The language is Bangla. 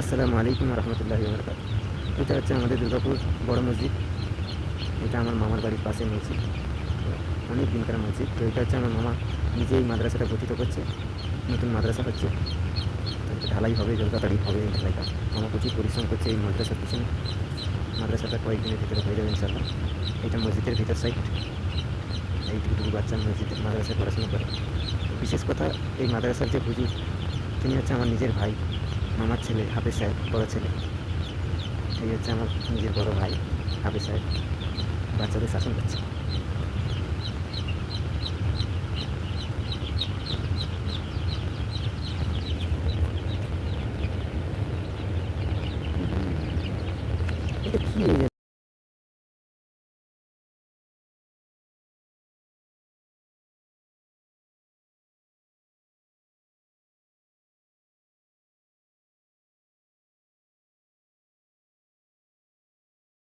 আসসালামু আলাইকুম রহমতুল্লাহি ওয়া বারাকাতুহু। এটা হচ্ছে আমাদের দুর্গাপুর বড় মসজিদ। এটা আমার মামার বাড়ির পাশে মসজিদ, অনেক দিনকার মসজিদ। তো এটা হচ্ছে আমার মামা নিজেই মাদ্রাসাটা গঠিত করছে, নতুন মাদ্রাসা হচ্ছে। তো এটা ঢালাই হবে, যত তাড়াতাড়ি হবে এই ঢালাইটা। মামা প্রচুর পরিশ্রম করছে এই মাদ্রাসার পিছনে। মাদ্রাসাটা কয়েকদিনের ভিতরে হয়ে যাবে ইনশাল্লাহ। এটা মসজিদের ভিতর সাইড। এইটুকু বাচ্চা মসজিদের মাদ্রাসায় পড়াশোনা করে। বিশেষ কথা, এই মাদ্রাসার যে হুজুর, তিনি হচ্ছে আমার নিজের ভাই, মামার ছেলে, হাফেজ সাহেব বড় ছেলে। এই হচ্ছে আমার নিজের বড় ভাই হাফেজ সাহেব, বাচ্চাদের শাসন করছে। এটা কি